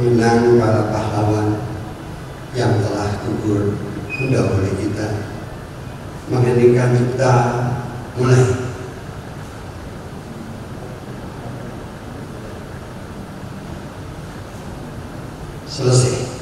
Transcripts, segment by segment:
mengenang para pahlawan yang telah gugur mendahului kita, menginginkan kita mulai selesai.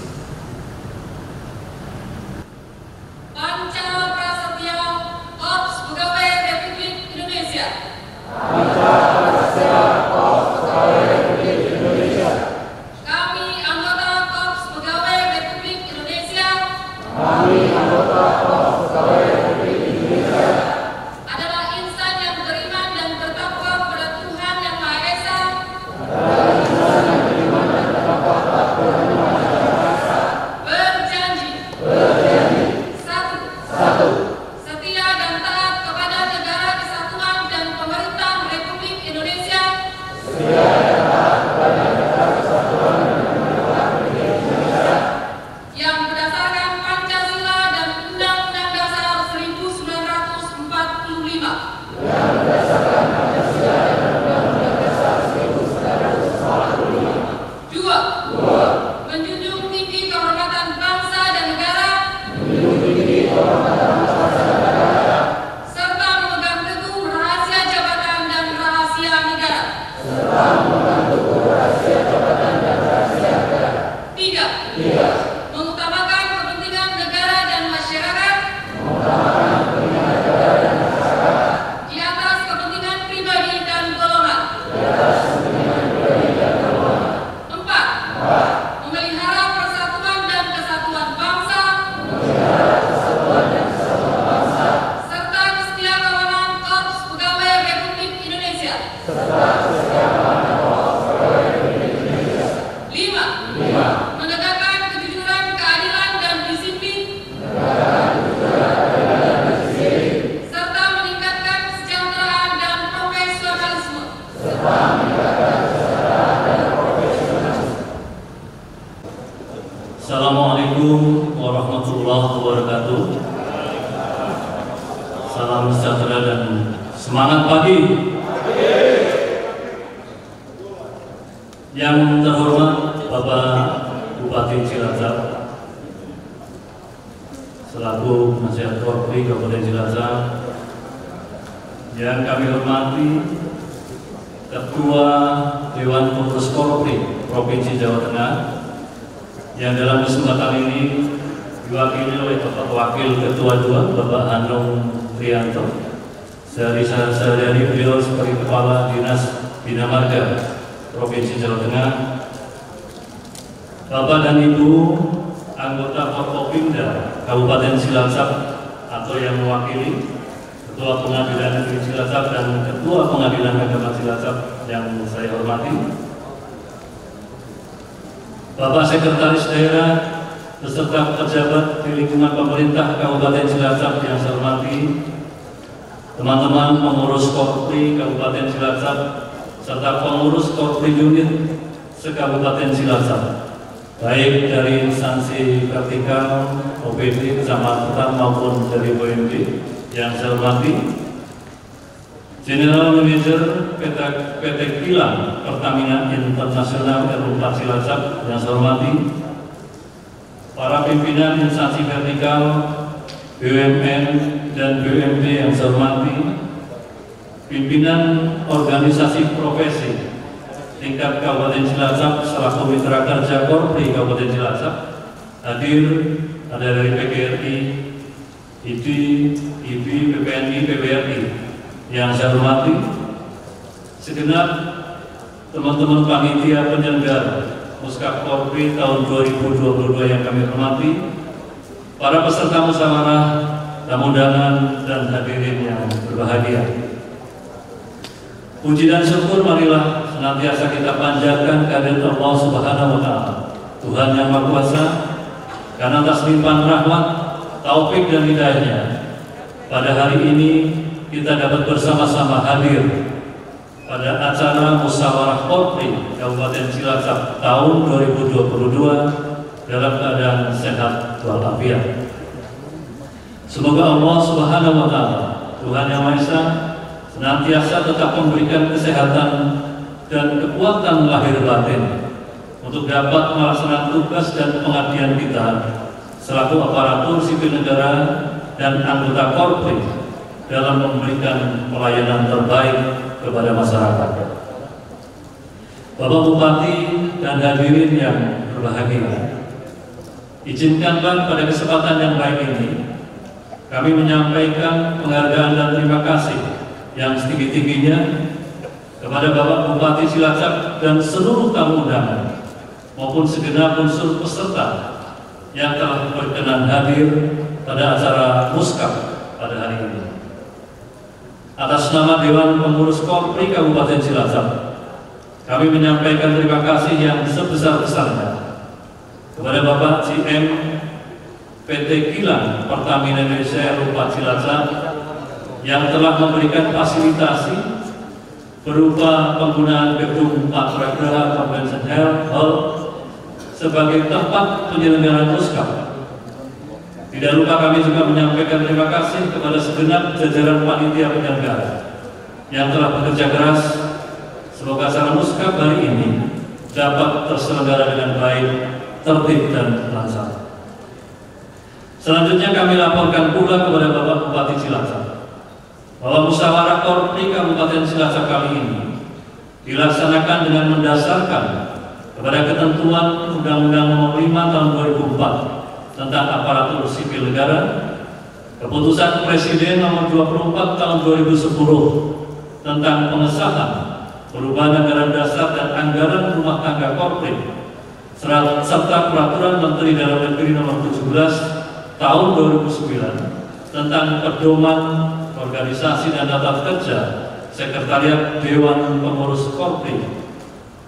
Assalamualaikum warahmatullahi wabarakatuh. Salam sejahtera dan semangat pagi. Yang terhormat Bapak Bupati Cilacap, selaku Penasihat Korpri Kabupaten Cilacap, yang kami hormati Ketua Dewan Pengurus Korpri Provinsi Jawa Tengah, yang dalam kesempatan ini diwakili oleh Bapak Wakil Ketua II Bapak Hanung Trianto. Sehari-hari beliau sebagai Kepala Dinas Bina Marga Provinsi Jawa Tengah. Bapak dan Ibu anggota Forkopimda Kabupaten Cilacap atau yang mewakili Ketua Pengadilan Negeri Cilacap dan Ketua Pengadilan Agama Cilacap yang saya hormati, Bapak Sekretaris Daerah beserta pejabat di lingkungan pemerintah Kabupaten Cilacap yang saya hormati, teman-teman pengurus Korpri Kabupaten Cilacap serta pengurus Korpri unit se-Kabupaten Cilacap, baik dari instansi vertikal OPD, kecamatan maupun dari OMD yang saya hormati, General Manager PT Kilang Pertamina Internasional R4 Cilacap yang saya hormati, para pimpinan instansi vertikal BUMN dan BUMD yang saya hormati, pimpinan organisasi profesi tingkat Kabupaten Cilacap selaku mitra kerja Korpri Kabupaten Cilacap, hadir ada dari PGRI, ID, IB, PPNI, PBRI yang saya hormati, segenap teman-teman panitia penyelenggara Muskap Korpri tahun 2022 yang kami hormati, para peserta musyawarah, tamu undangan dan hadirin yang berbahagia. Puji dan syukur marilah senantiasa kita panjatkan kehadirat Allah Subhanahu wa Ta'ala, Tuhan yang Maha Kuasa, karena atas limpahan rahmat, taufik dan hidayahnya, pada hari ini kita dapat bersama-sama hadir pada acara musyawarah Korpri Kabupaten Cilacap tahun 2022 dalam keadaan sehat walafiat. Semoga Allah Subhanahu wa Ta'ala, Tuhan yang Maha Esa, senantiasa tetap memberikan kesehatan dan kekuatan lahir batin untuk dapat melaksanakan tugas dan pengabdian kita selaku aparatur sipil negara dan anggota Korpri dalam memberikan pelayanan terbaik kepada masyarakat. Bapak Bupati dan hadirin yang berbahagia, izinkanlah pada kesempatan yang baik ini kami menyampaikan penghargaan dan terima kasih yang setinggi-tingginya kepada Bapak Bupati Cilacap dan seluruh tamu undangan maupun segenap unsur peserta yang telah berkenan hadir pada acara Muskap pada hari ini. Atas nama Dewan Pengurus Korpri Kabupaten Cilacap, kami menyampaikan terima kasih yang sebesar-besarnya kepada Bapak GM PT Kilang Pertamina Indonesia Rupa Cilacap yang telah memberikan fasilitasi berupa penggunaan gedung Patra Graha Convention Hall sebagai tempat penyelenggaraan Muskap. Tidak lupa kami juga menyampaikan terima kasih kepada segenap jajaran panitia penyelenggara yang telah bekerja keras. Semoga acara Muskap hari ini dapat terselenggara dengan baik, tertib dan lancar. Selanjutnya kami laporkan pula kepada Bapak Bupati Cilacap bahwa musyawarah Korpri Kabupaten Cilacap kali ini dilaksanakan dengan mendasarkan kepada ketentuan Undang-Undang Nomor 5 Tahun 2004 tentang aparatur sipil negara, Keputusan Presiden Nomor 24 Tahun 2010 tentang pengesahan perubahan anggaran dasar dan anggaran rumah tangga Korpri, serta Peraturan Menteri Dalam Negeri Nomor 17 Tahun 2009 tentang pedoman organisasi dan tata kerja Sekretariat Dewan Pengurus Korpri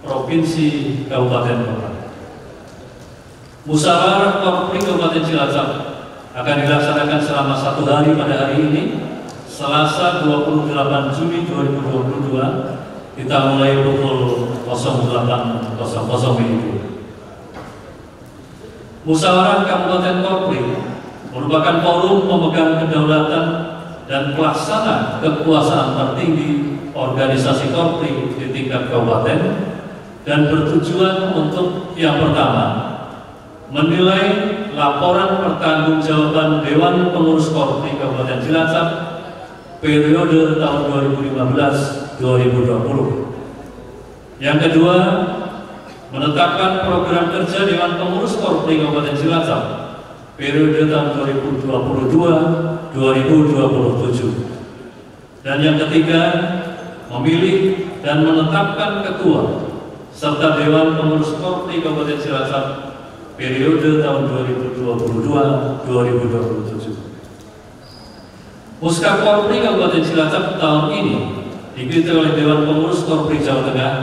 Provinsi Kabupaten Kota. Musyawarah Korpri Kabupaten Cilacap akan dilaksanakan selama 1 hari pada hari ini, Selasa 28 Juni 2022, kita mulai pukul 08.00 WIB. Musyawarah Kabupaten Korpri merupakan forum pemegang kedaulatan dan pelaksana kekuasaan tertinggi organisasi Korpri di tingkat kabupaten dan bertujuan untuk yang pertama, menilai laporan pertanggungjawaban Dewan Pengurus Korpri Kabupaten Cilacap periode tahun 2015-2020. Yang kedua, menetapkan program kerja Dewan Pengurus Korpri Kabupaten Cilacap periode tahun 2022-2027. Dan yang ketiga, memilih dan menetapkan ketua serta Dewan Pengurus Korpri Kabupaten Cilacap periode tahun 2022-2027. Muskap Korpri Kabupaten Cilacap tahun ini diikuti oleh Dewan Pengurus Korpri Jawa Tengah,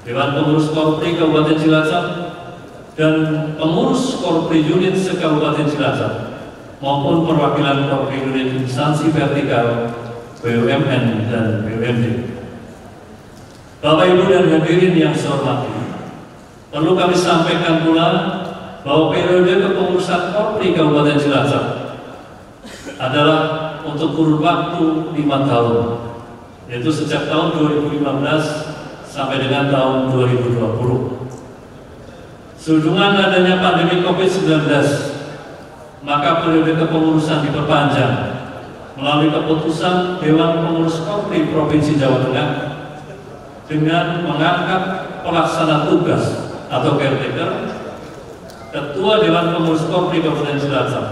Dewan Pengurus Korpri Kabupaten Cilacap, dan pengurus Korpri unit se-Kabupaten Cilacap maupun perwakilan Korpri unit instansi vertikal BUMN dan BUMD. Bapak Ibu dan hadirin yang saya hormati, perlu kami sampaikan pula bahwa periode kepengurusan Korpri Kabupaten Cilacap adalah untuk kurun waktu 5 tahun, yaitu sejak tahun 2015 sampai dengan tahun 2020. Sehubungan adanya pandemi COVID-19, maka periode kepengurusan diperpanjang melalui keputusan Dewan Pengurus Korpri Provinsi Jawa Tengah dengan mengangkat pelaksana tugas atau caretaker, Ketua Dewan Pengurus Korpri Kabupaten Cilacap.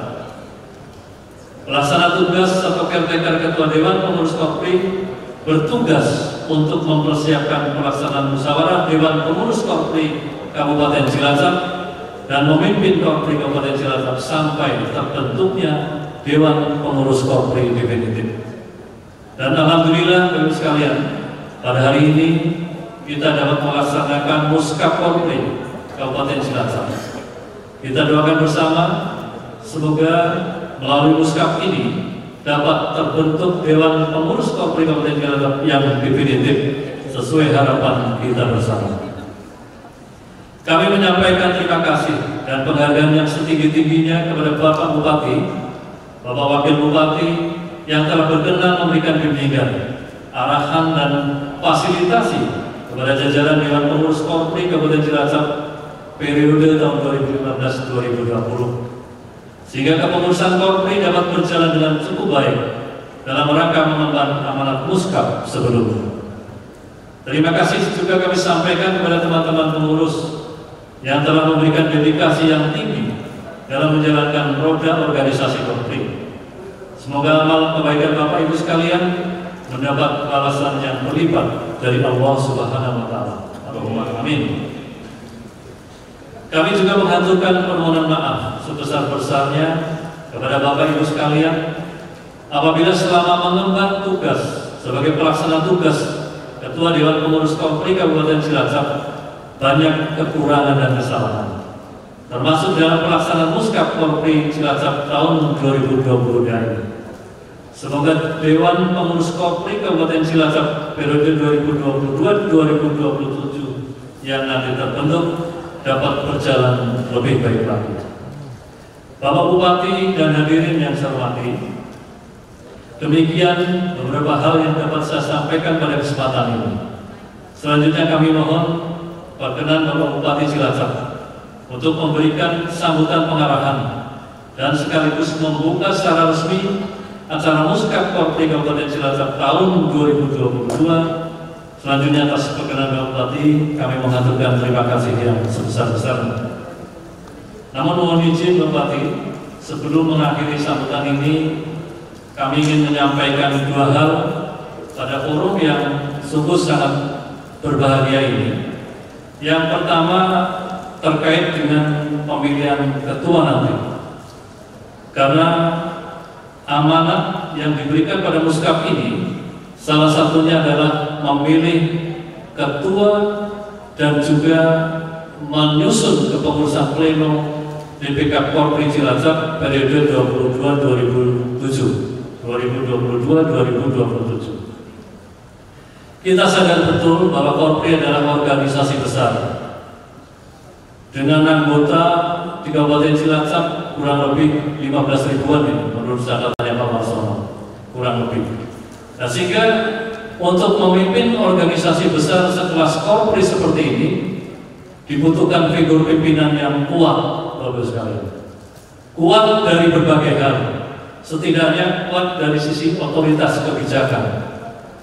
Pelaksana tugas atau caretaker Ketua Dewan Pengurus Korpri bertugas untuk mempersiapkan pelaksanaan musyawarah Dewan Pengurus Korpri Kabupaten Cilacap dan memimpin Korpri Kabupaten Cilacap sampai terbentuknya Dewan Pengurus Korpri definitif. Dan alhamdulillah Bapak sekalian, pada hari ini kita dapat melaksanakan Muskap Korpri Kabupaten Cilacap. Kita doakan bersama semoga melalui Muskap ini dapat terbentuk Dewan Pengurus Korpri Kabupaten Cilacap yang definitif sesuai harapan kita bersama. Kami menyampaikan terima kasih dan penghargaan yang setinggi-tingginya kepada Bapak Bupati, Bapak Wakil Bupati yang telah berkenan memberikan bimbingan, arahan dan fasilitasi kepada jajaran Dewan Pengurus Korpri Kabupaten Cilacap periode tahun 2015-2020, sehingga kepengurusan Korpri dapat berjalan dengan cukup baik dalam rangka mengemban amanat Muskap sebelumnya. Terima kasih juga kami sampaikan kepada teman-teman pengurus yang telah memberikan dedikasi yang tinggi dalam menjalankan roda organisasi Korpri. Semoga amal kebaikan Bapak Ibu sekalian mendapat balasan yang berlipat dari Allah Subhanahu wa Ta'ala. Allahumma amin. Kami juga mengaturkan permohonan maaf sebesar-besarnya kepada Bapak Ibu sekalian apabila selama mengemban tugas sebagai pelaksana tugas Ketua Dewan Pengurus Korpri Kabupaten Cilacap banyak kekurangan dan kesalahan, termasuk dalam pelaksanaan Muskap Korpri Cilacap tahun 2020 ini. Semoga Dewan Pengurus Korpri Kabupaten Cilacap periode 2022-2027 yang nanti terbentuk dapat berjalan lebih baik lagi. Bapak Bupati dan hadirin yang saya hormati, demikian beberapa hal yang dapat saya sampaikan pada kesempatan ini. Selanjutnya kami mohon perkenan Bapak Bupati Cilacap untuk memberikan sambutan pengarahan dan sekaligus membuka secara resmi acara Muskap Korpri Kabupaten Cilacap tahun 2022. Selanjutnya atas perkenan Bapak Bupati kami mengaturkan terima kasih yang sebesar-besarnya. Namun mohon izin Bapak Bupati, sebelum mengakhiri sambutan ini kami ingin menyampaikan dua hal pada forum yang sungguh sangat berbahagia ini. Yang pertama terkait dengan pemilihan ketua nanti, karena amanat yang diberikan pada Muskap ini salah satunya adalah memilih ketua dan juga menyusun kepengurusan pleno DPK Korpri Cilacap periode 2022-2027. Kita sadar betul bahwa Korpri adalah organisasi besar dengan anggota di Kabupaten Cilacap kurang lebih 15 ribuan menurut catatannya Pak Marsono, kurang lebih. Nah, sehingga untuk memimpin organisasi besar sekelas Korpri seperti ini dibutuhkan figur pimpinan yang kuat, Bapak sekalian. Kuat dari berbagai hal, setidaknya kuat dari sisi otoritas kebijakan,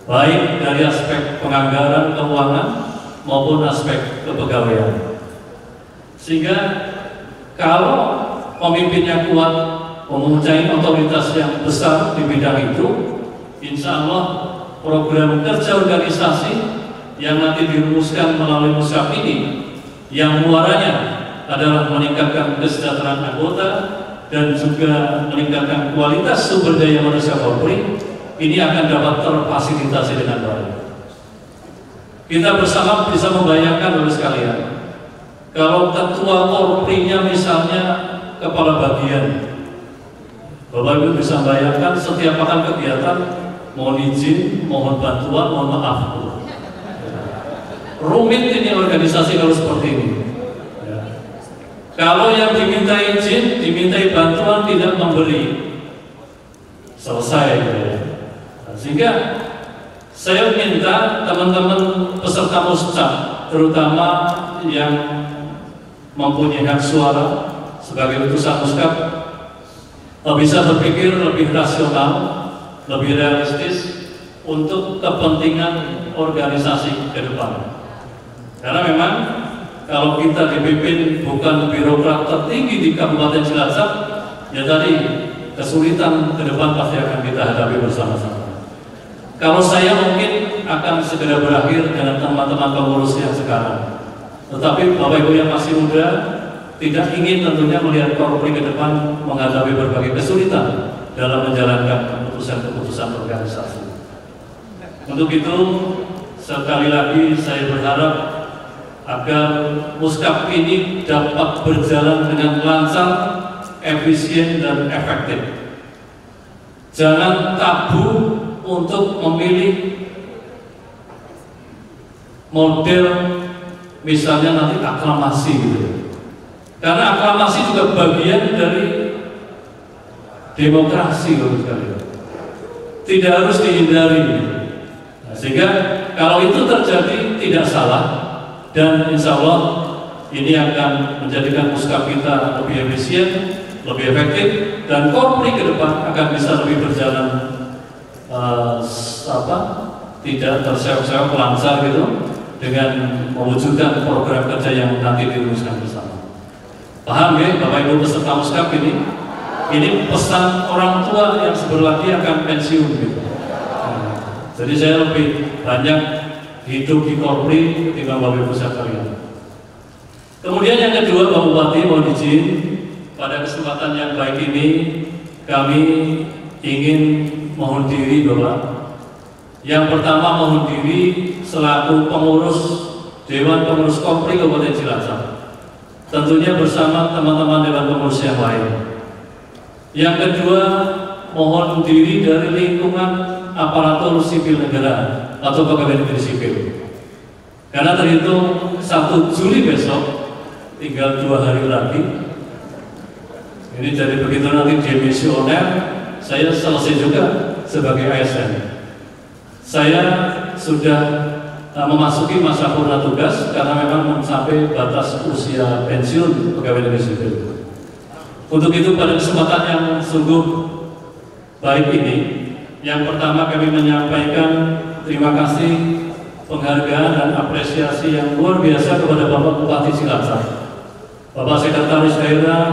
baik dari aspek penganggaran keuangan maupun aspek kepegawaian. Sehingga kalau pemimpinnya kuat, mempunyai otoritas yang besar di bidang itu, insya Allah program kerja organisasi yang nanti dirumuskan melalui Muskap ini, yang muaranya adalah meningkatkan kesejahteraan anggota dan juga meningkatkan kualitas sumber daya manusia Korpri, ini akan dapat terfasilitasi dengan baik. Kita bersama bisa membayangkan oleh sekalian, kalau ketua Korprinya misalnya kepala bagian, Bapak Ibu bisa bayangkan setiap akan kegiatan mohon izin, mohon bantuan, mohon maaf. Rumit ini organisasi kalau seperti ini. Ya. Kalau yang diminta izin, dimintai bantuan tidak memberi, selesai. Ya. Nah, sehingga saya minta teman-teman peserta Muskap, terutama yang mempunyai hak suara sebagai utusan Muskap, bisa berpikir lebih rasional, lebih realistis untuk kepentingan organisasi ke depan. Karena memang kalau kita dipimpin bukan birokrat tertinggi di Kabupaten Cilacap, ya tadi kesulitan ke depan pasti akan kita hadapi bersama-sama. Kalau saya mungkin akan segera berakhir dengan teman-teman pengurus yang sekarang, tetapi Bapak Ibu yang masih muda tidak ingin tentunya melihat Korpri ke depan menghadapi berbagai kesulitan dalam menjalankan keputusan-keputusan organisasi. Untuk itu, sekali lagi saya berharap agar Muskap ini dapat berjalan dengan lancar, efisien, dan efektif. Jangan tabu untuk memilih model misalnya nanti aklamasi gitu. Karena aklamasi juga bagian dari demokrasi loh sekali. Tidak harus dihindari. Nah, sehingga kalau itu terjadi tidak salah, dan insya Allah ini akan menjadikan Muskap kita lebih efisien, lebih efektif, dan Korpri ke depan akan bisa lebih berjalan tidak terseok-seok, lancar gitu, dengan mewujudkan program kerja yang nanti dirumuskan bersama. Paham ya Bapak Ibu peserta Muskap ini? Ini pesan orang tua yang sebentar lagi akan pensiun gitu. Jadi saya lebih banyak hidup di Korpri ketimbang Bapak Ibu sekalian. Kemudian yang kedua, Bapak Bupati mohon izin pada kesempatan yang baik ini kami ingin mohon diri Bapak. Yang pertama mohon diri selaku pengurus Dewan Pengurus Korpri Kabupaten Cilacap, tentunya bersama teman-teman Dewan Pengurus yang lain. Yang kedua mohon diri dari lingkungan aparatur sipil negara atau pegawai negeri sipil. Karena terhitung 1 Juli besok tinggal 2 hari lagi. Ini jadi begitu nanti demisioner, saya selesai juga sebagai ASN. Saya sudah memasuki masa purna tugas karena memang sampai batas usia pensiun pegawai negeri sipil. Untuk itu pada kesempatan yang sungguh baik ini, yang pertama kami menyampaikan terima kasih, penghargaan dan apresiasi yang luar biasa kepada Bapak Bupati Cilacap, Bapak Sekretaris Daerah,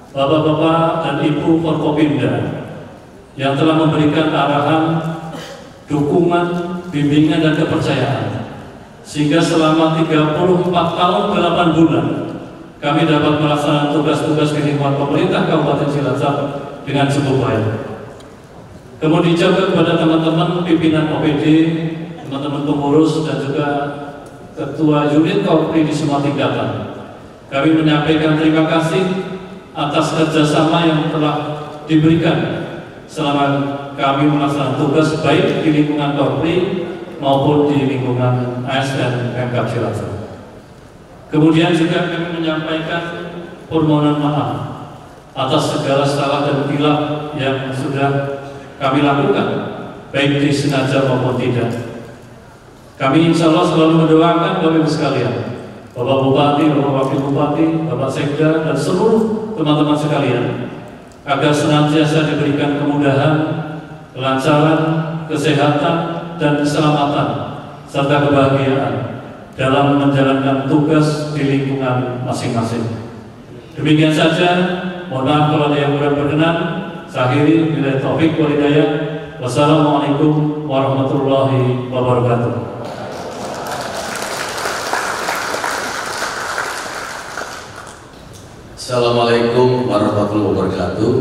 Bapak-Bapak dan Ibu Forkopimda yang telah memberikan arahan, dukungan, bimbingan dan kepercayaan sehingga selama 34 tahun 8 bulan kami dapat melaksanakan tugas-tugas di lingkungan pemerintah Kabupaten Cilacap dengan cukup baik. Kemudian juga kepada teman-teman pimpinan OPD, teman-teman pengurus dan juga ketua unit Korpri di semua tingkatan, kami menyampaikan terima kasih atas kerjasama yang telah diberikan selama kami melaksanakan tugas baik di lingkungan Korpri maupun di lingkungan ASN Pemkab Cilacap. Kemudian juga kami menyampaikan permohonan maaf atas segala salah dan khilaf yang sudah kami lakukan, baik disengaja maupun tidak. Kami insya Allah selalu mendoakan Bapak Ibu sekalian, Bapak Bupati, Bapak Wakil Bupati, Bapak Sekda, dan seluruh teman-teman sekalian, agar senantiasa diberikan kemudahan, kelancaran, kesehatan, dan keselamatan, serta kebahagiaan dalam menjalankan tugas di lingkungan masing-masing. Demikian saja, mohon maaf kalau ada yang kurang berkenan. Saya akhiri, billahi taufik wal hidayah. Wassalamualaikum warahmatullahi wabarakatuh. Assalamualaikum warahmatullahi wabarakatuh.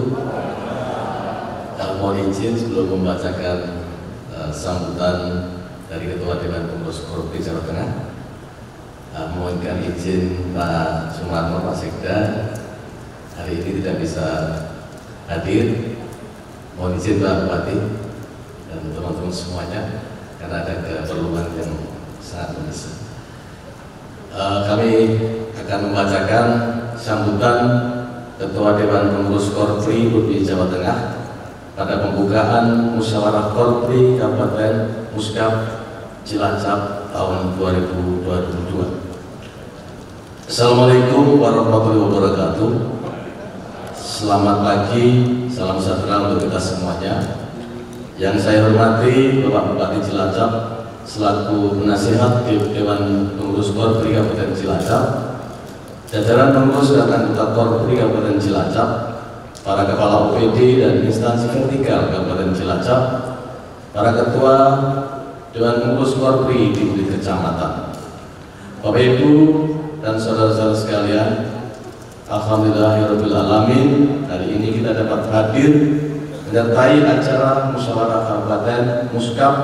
Mohon izin sebelum membacakan sambutan dari Ketua Dewan Pengurus Korpri Jawa Tengah, mohonkan izin Pak Sumarno, Pak Sekda hari ini tidak bisa hadir. Mohon izin Pak Bupati dan teman-teman semuanya karena ada keperluan yang sangat mendesak. Kami akan membacakan sambutan Ketua Dewan Pengurus Korpri Provinsi Jawa Tengah pada pembukaan Musyawarah Korpri Kabupaten Muskap Cilacap tahun 2022. Assalamualaikum warahmatullahi wabarakatuh. Selamat pagi, salam sejahtera untuk kita semuanya. Yang saya hormati Bapak Bupati Cilacap selaku penasihat Dewan Pengurus Korpri Kabupaten Cilacap, jajaran pengurus dan anggota Korpri Kabupaten Cilacap, para kepala OPD dan instansi vertikal Kabupaten Cilacap, para ketua Dewan Pengurus Korpri di tingkat kecamatan, Bapak Ibu dan saudara-saudara sekalian, alhamdulillahirabbil alamin, hari ini kita dapat hadir menyertai acara Musyawarah Kabupaten Muskap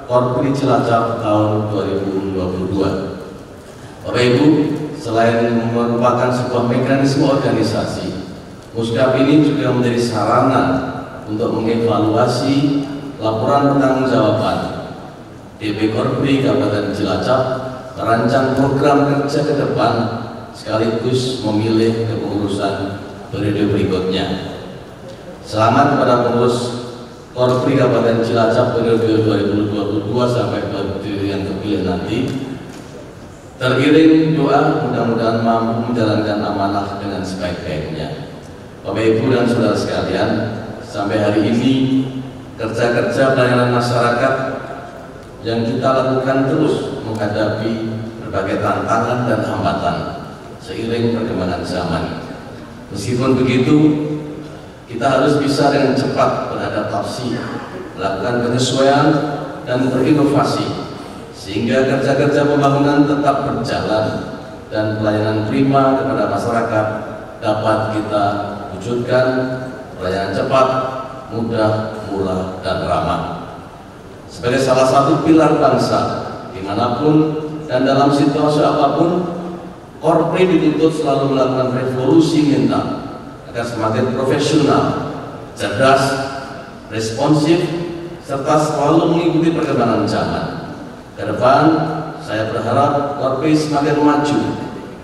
Korpri Cilacap tahun 2022. Bapak Ibu, selain merupakan sebuah mekanisme organisasi, Muskap ini juga menjadi sarana untuk mengevaluasi laporan pertanggungjawaban DP Korpri Kabupaten Cilacap, merancang program kerja ke depan, sekaligus memilih kepengurusan periode berikutnya. Selamat kepada pengurus Korpri Kabupaten Cilacap periode 2022 sampai periode yang terpilih nanti. Teriring doa mudah-mudahan mampu menjalankan amanah dengan sebaik-baiknya. Bapak Ibu dan Saudara sekalian, sampai hari ini kerja-kerja pelayanan masyarakat yang kita lakukan terus menghadapi berbagai tantangan dan hambatan seiring perkembangan zaman. Meskipun begitu, kita harus bisa dengan cepat beradaptasi, melakukan penyesuaian dan berinovasi sehingga kerja-kerja pembangunan tetap berjalan dan pelayanan prima kepada masyarakat dapat kita wujudkan pelayanan cepat, mudah, murah, dan ramah. Sebagai salah satu pilar bangsa, dimanapun dan dalam situasi apapun, Korpri dituntut selalu melakukan revolusi mental agar semakin profesional, cerdas, responsif, serta selalu mengikuti perkembangan zaman. Ke depan, saya berharap Korpri semakin maju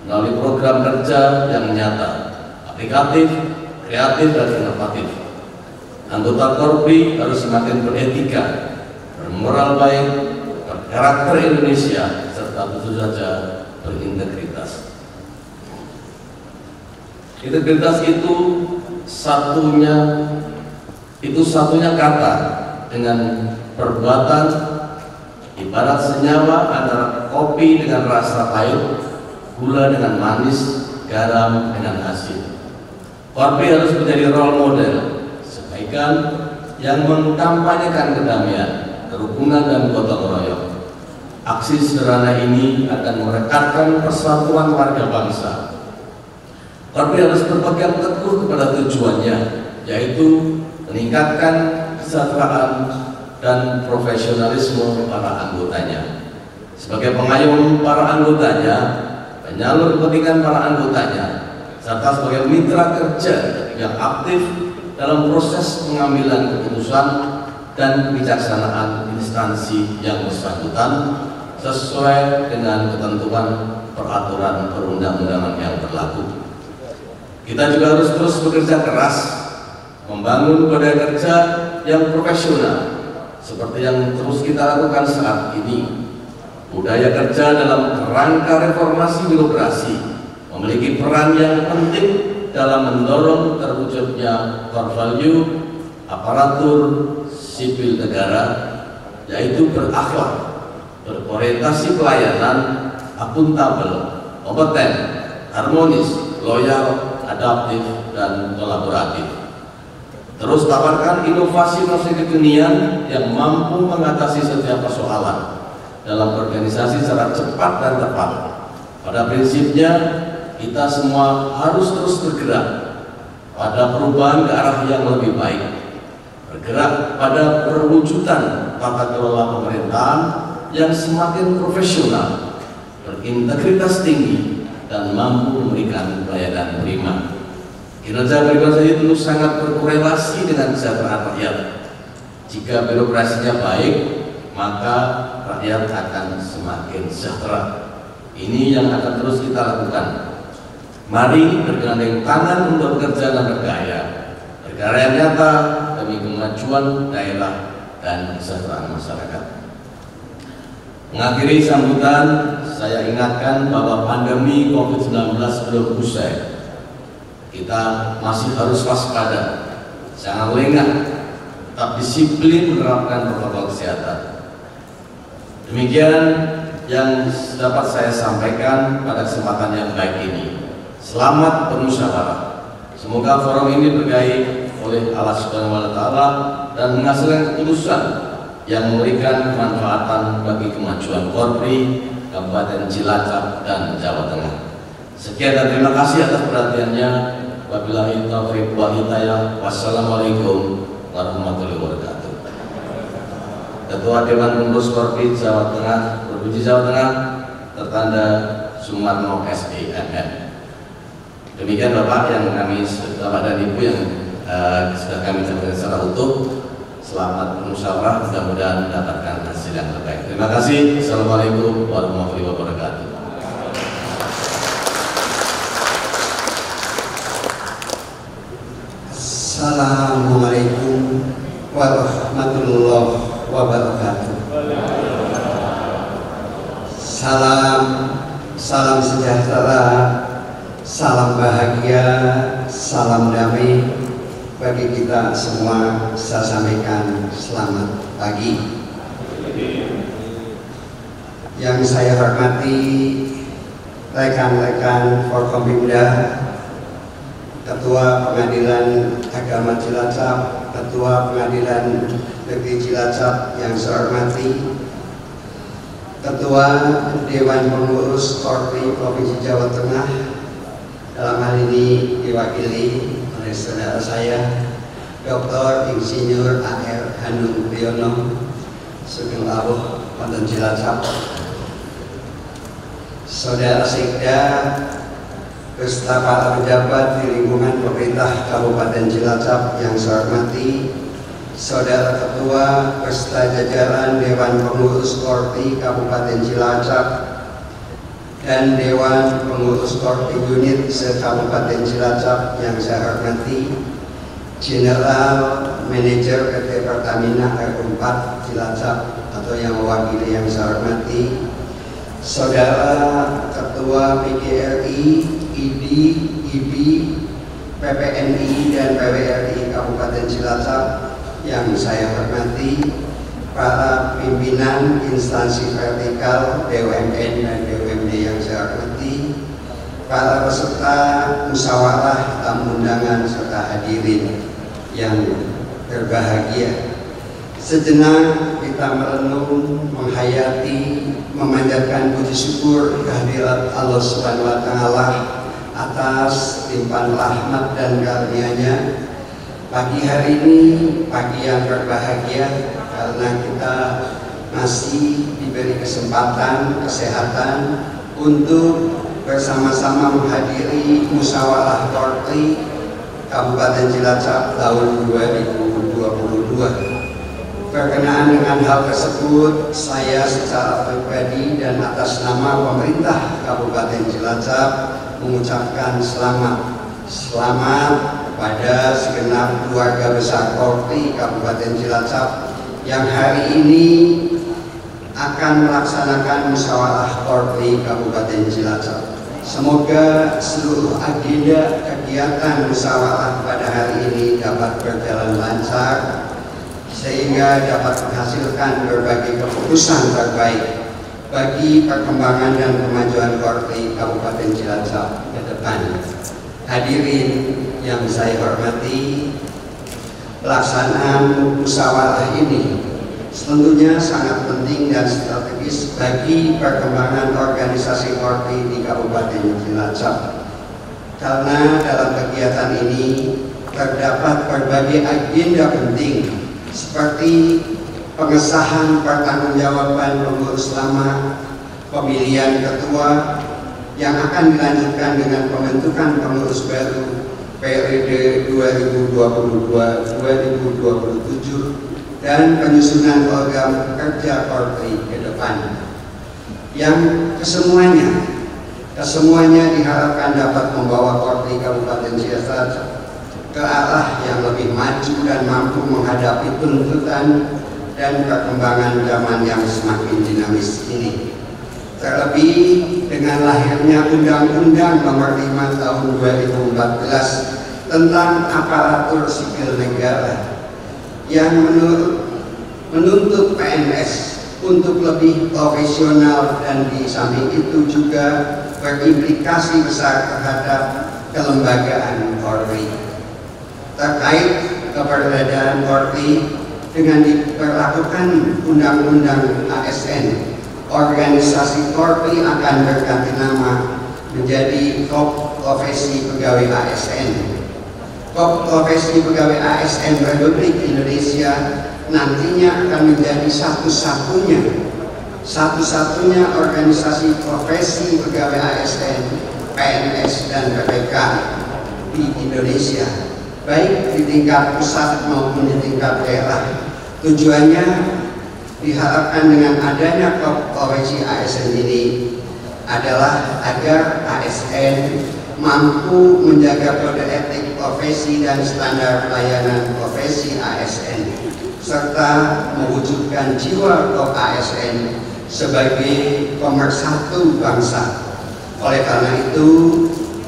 melalui program kerja yang nyata, aplikatif, kreatif, dan inovatif. Anggota Korpri harus semakin beretika, bermoral baik, berkarakter Indonesia, serta tentu saja berintegritas. Integritas itu satunya kata dengan perbuatan, ibarat senyawa antara kopi dengan rasa pahit, gula dengan manis, garam dengan asin. Korpri harus menjadi role model kebaikan yang mengkampanyekan kedamaian, kerukunan, dan gotong royong. Aksi sederhana ini akan merekatkan persatuan warga bangsa. Korpri harus berpegang teguh kepada tujuannya, yaitu meningkatkan kesejahteraan dan profesionalisme para anggotanya. Sebagai pengayom para anggotanya, penyalur kepentingan para anggotanya, serta sebagai mitra kerja yang aktif dalam proses pengambilan keputusan dan kebijaksanaan instansi yang bersangkutan sesuai dengan ketentuan peraturan perundang-undangan yang berlaku. Kita juga harus terus bekerja keras membangun budaya kerja yang profesional seperti yang terus kita lakukan saat ini. Budaya kerja dalam kerangka reformasi birokrasi memiliki peran yang penting dalam mendorong terwujudnya core value aparatur sipil negara, yaitu berakhlak, berorientasi pelayanan, akuntabel, kompeten, harmonis, loyal, adaptif, dan kolaboratif. Terus tawarkan inovasi kekinian yang mampu mengatasi setiap persoalan dalam organisasi secara cepat dan tepat. Pada prinsipnya, kita semua harus terus bergerak pada perubahan ke arah yang lebih baik, bergerak pada perwujudan tata kelola pemerintahan yang semakin profesional, berintegritas tinggi, dan mampu memberikan pelayanan prima. Kinerja birokrasi tentu sangat berkorelasi dengan kesejahteraan rakyat. Jika birokrasinya baik, maka rakyat akan semakin sejahtera. Ini yang akan terus kita lakukan. Mari bergandeng tangan untuk bekerja dan berkarya nyata demi kemajuan daerah dan kesejahteraan masyarakat. Mengakhiri sambutan, saya ingatkan bahwa pandemi COVID-19 belum usai. Kita masih harus waspada, jangan lengah, tetap disiplin menerapkan protokol kesehatan. Demikian yang dapat saya sampaikan pada kesempatan yang baik ini. Selamat bermusyawarah. Semoga forum ini berkahi oleh Allah Subhanahu wa Ta'ala dan menghasilkan keputusan yang memberikan kemanfaatan bagi kemajuan Korpri, Kabupaten Cilacap, dan Jawa Tengah. Sekian dan terima kasih atas perhatiannya. Wabillahi taufiq wal hidayah. Wassalamualaikum warahmatullahi wabarakatuh. Ketua Dewan Pengurus Korpri Jawa Tengah, Provinsi Jawa Tengah, tertanda Sumarno SEMM. Demikian Bapak yang kami, Bapak dan Ibu yang sudah kami sampaikan secara utuh. Selamat bermusyawarah, mudah-mudahan mendapatkan hasil yang terbaik. Terima kasih. Assalamualaikum warahmatullahi wabarakatuh. Assalamualaikum warahmatullahi wabarakatuh. Salam salam sejahtera, salam bahagia, salam damai bagi kita semua. Saya sampaikan selamat pagi. Yang saya hormati rekan-rekan Forkompimda, Ketua Pengadilan Agama Cilacap, Ketua Pengadilan Negeri Cilacap yang saya hormati, Ketua Dewan Pengurus Korpi Provinsi Jawa Tengah, dalam hal ini diwakili oleh saudara saya Dr. Insinyur A.R. Hanung Priyono, Sugeng Lawuh, Wonten Cilacap, Saudara Sekda beserta para pejabat di lingkungan pemerintah Kabupaten Cilacap yang saya hormati, Saudara Ketua beserta jajaran Dewan Pengurus Korpi Kabupaten Cilacap dan Dewan Pengurus Korpi Unit se-Kabupaten Cilacap yang saya hormati, General Manager PT Pertamina R4 Cilacap atau yang mewakili yang saya hormati, Saudara Ketua PGRI, ID, IB, PPNI dan PWRI Kabupaten Cilacap yang saya hormati, para pimpinan instansi vertikal BUMN dan BUMD yang saya hormati, para peserta musyawarah, tamu undangan serta hadirin yang berbahagia. Sejenak kita merenung, menghayati, memanjatkan puji syukur kehadirat Allah Subhanahu wa Ta'ala atas limpahan rahmat dan karunia-Nya. Pagi hari ini pagi yang berbahagia karena kita masih diberi kesempatan, kesehatan untuk bersama-sama menghadiri musyawarah Korpi Kabupaten Cilacap tahun 2022. Berkenaan dengan hal tersebut, saya secara pribadi dan atas nama pemerintah Kabupaten Cilacap mengucapkan selamat pada segenap keluarga besar Korpi Kabupaten Cilacap yang hari ini akan melaksanakan musyawarah Korpi Kabupaten Cilacap. Semoga seluruh agenda kegiatan musyawarah pada hari ini dapat berjalan lancar sehingga dapat menghasilkan berbagai keputusan terbaik bagi perkembangan dan kemajuan Korpi Kabupaten Cilacap ke depan. Hadirin yang saya hormati, pelaksanaan musyawarah ini tentunya sangat penting dan strategis bagi perkembangan organisasi Korpi di Kabupaten Cilacap. Karena dalam kegiatan ini terdapat berbagai agenda penting seperti pengesahan pertanggungjawaban pengurus lama, pemilihan ketua yang akan dilanjutkan dengan pembentukan pengurus baru periode 2022-2027 dan penyusunan program kerja Korpi ke depan yang kesemuanya diharapkan dapat membawa Korpi Kabupaten Cilacap ke arah yang lebih maju dan mampu menghadapi tuntutan dan perkembangan zaman yang semakin dinamis ini. Terlebih dengan lahirnya Undang-Undang Nomor 5 Tahun 2014 tentang aparatur sipil negara yang menuntut PNS untuk lebih profesional dan di samping itu juga berimplikasi besar terhadap kelembagaan Korpi. Terkait keberadaan Korpi dengan diberlakukan Undang-Undang ASN, organisasi Korpi akan berganti nama menjadi Kop Profesi Pegawai ASN. Kop Profesi Pegawai ASN Republik Indonesia nantinya akan menjadi satu-satunya organisasi profesi pegawai ASN, PNS dan PPK di Indonesia, baik di tingkat pusat maupun di tingkat daerah. Tujuannya diharapkan dengan adanya profesi ASN ini adalah agar ASN mampu menjaga kode etik profesi dan standar pelayanan profesi ASN, serta mewujudkan jiwa ASN sebagai pemersatu bangsa Oleh karena itu,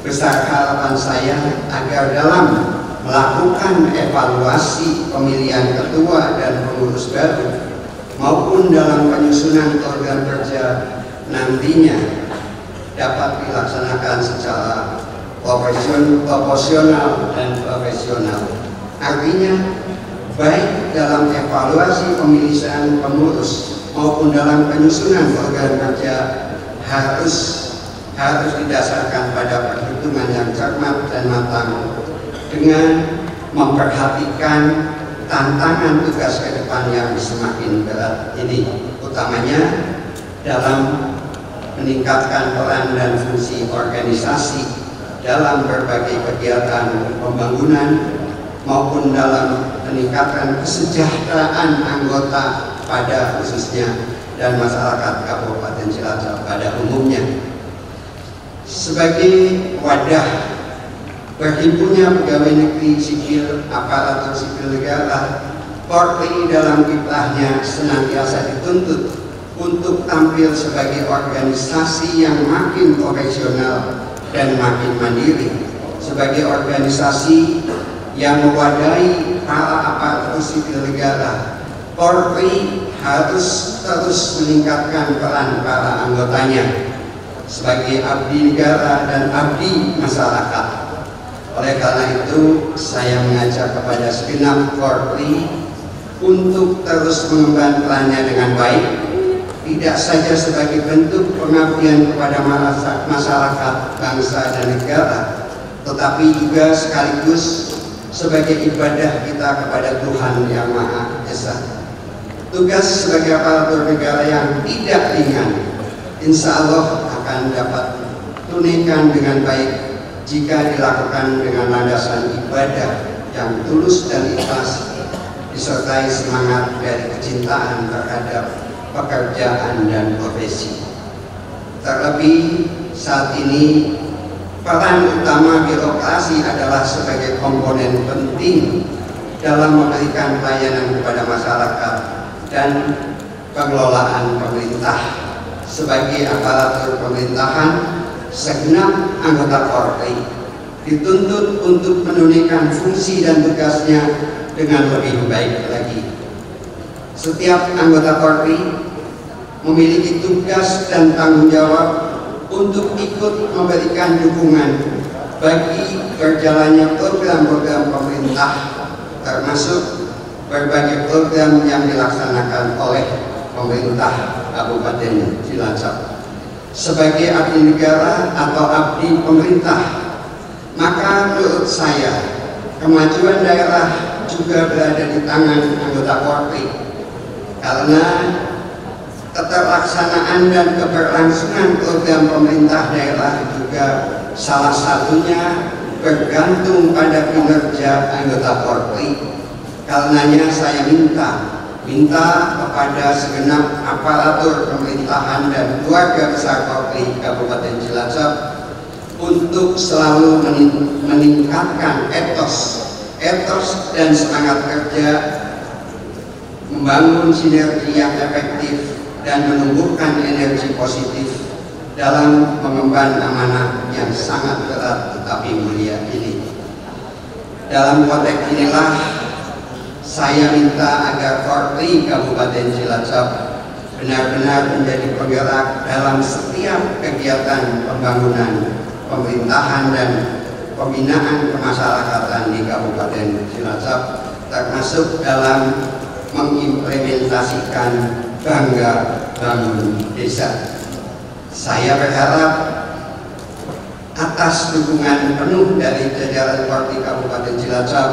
besar harapan saya agar dalam melakukan evaluasi pemilihan ketua dan pengurus baru maupun dalam penyusunan program kerja nantinya dapat dilaksanakan secara proporsional dan profesional. Artinya, baik dalam evaluasi pemilihan pengurus maupun dalam penyusunan program kerja harus didasarkan pada perhitungan yang cermat dan matang dengan memperhatikan tantangan tugas ke depan yang semakin berat ini, utamanya dalam meningkatkan peran dan fungsi organisasi dalam berbagai kegiatan pembangunan maupun dalam meningkatkan kesejahteraan anggota pada khususnya dan masyarakat Kabupaten Cilacap pada umumnya. Sebagai wadah berhimpunnya pegawai negeri sipil, aparatur sipil negara, Polri dalam kiprahnya senantiasa dituntut untuk tampil sebagai organisasi yang makin profesional dan makin mandiri, sebagai organisasi yang mewadahi para aparatur sipil negara. Polri harus terus meningkatkan peran para anggotanya sebagai abdi negara dan abdi masyarakat. Oleh karena itu, saya mengajak kepada segenap Polri untuk terus mengemban perannya dengan baik, tidak saja sebagai bentuk pengabdian kepada masyarakat, bangsa, dan negara, tetapi juga sekaligus sebagai ibadah kita kepada Tuhan Yang Maha Esa. Tugas sebagai aparatur negara yang tidak ringan, insya Allah akan dapat tunaikan dengan baik jika dilakukan dengan landasan ibadah yang tulus dan ikhlas, disertai semangat dari kecintaan terhadap pekerjaan dan profesi. Terlebih saat ini, peran utama birokrasi adalah sebagai komponen penting dalam memberikan pelayanan kepada masyarakat dan pengelolaan pemerintah. Sebagai aparatur pemerintahan, segenap anggota Polri dituntut untuk menunaikan fungsi dan tugasnya dengan lebih baik lagi. Setiap anggota Polri memiliki tugas dan tanggung jawab untuk ikut memberikan dukungan bagi berjalannya program-program pemerintah, termasuk berbagai program yang dilaksanakan oleh pemerintah Kabupaten Cilacap. Sebagai abdi negara atau abdi pemerintah, maka menurut saya kemajuan daerah juga berada di tangan anggota Polri, karena keterlaksanaan dan keberlangsungan program pemerintah daerah juga salah satunya bergantung pada kinerja anggota Polri. Karenanya saya minta kepada segenap aparatur pemerintahan dan keluarga besar Polri Kabupaten Cilacap untuk selalu meningkatkan etos dan semangat kerja, membangun sinergi yang efektif dan menumbuhkan energi positif dalam mengemban amanah yang sangat berat tetapi mulia ini. Dalam konteks inilah saya minta agar Polri Kabupaten Cilacap benar-benar menjadi penggerak dalam setiap kegiatan pembangunan, pemerintahan, dan pembinaan kemasyarakatan di Kabupaten Cilacap, termasuk dalam mengimplementasikan Bangga Bangun Desa. Saya berharap atas dukungan penuh dari jajaran Polri Kabupaten Cilacap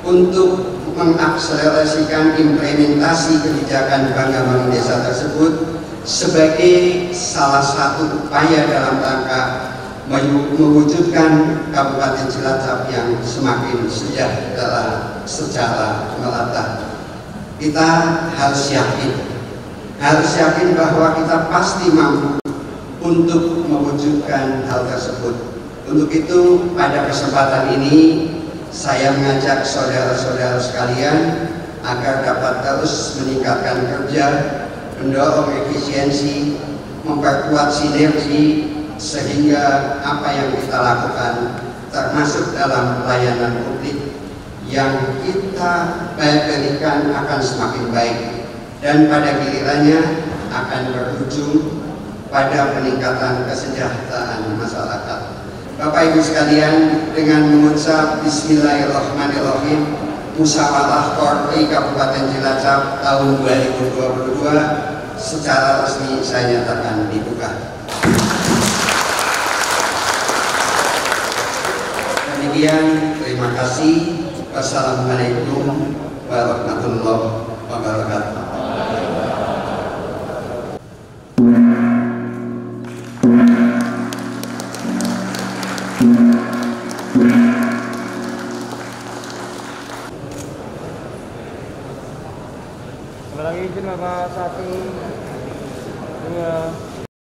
untuk mengakselerasikan implementasi kebijakan Bangga Bangun Desa tersebut sebagai salah satu upaya dalam rangka mewujudkan Kabupaten Cilacap yang semakin sejahtera secara merata. Kita harus yakin bahwa kita pasti mampu untuk mewujudkan hal tersebut. Untuk itu, pada kesempatan ini saya mengajak saudara-saudara sekalian agar dapat terus meningkatkan kerja, mendorong efisiensi, memperkuat sinergi, sehingga apa yang kita lakukan termasuk dalam pelayanan publik yang kita berikan akan semakin baik dan pada gilirannya akan berujung pada peningkatan kesejahteraan masyarakat. Bapak Ibu sekalian, dengan mengucap Bismillahirrahmanirrahim, Musyawarah Korpri Kabupaten Cilacap tahun 2022 secara resmi saya nyatakan dibuka. Demikian, terima kasih. Wassalamualaikum warahmatullahi wabarakatuh. Lagi izin Bapak 1, 2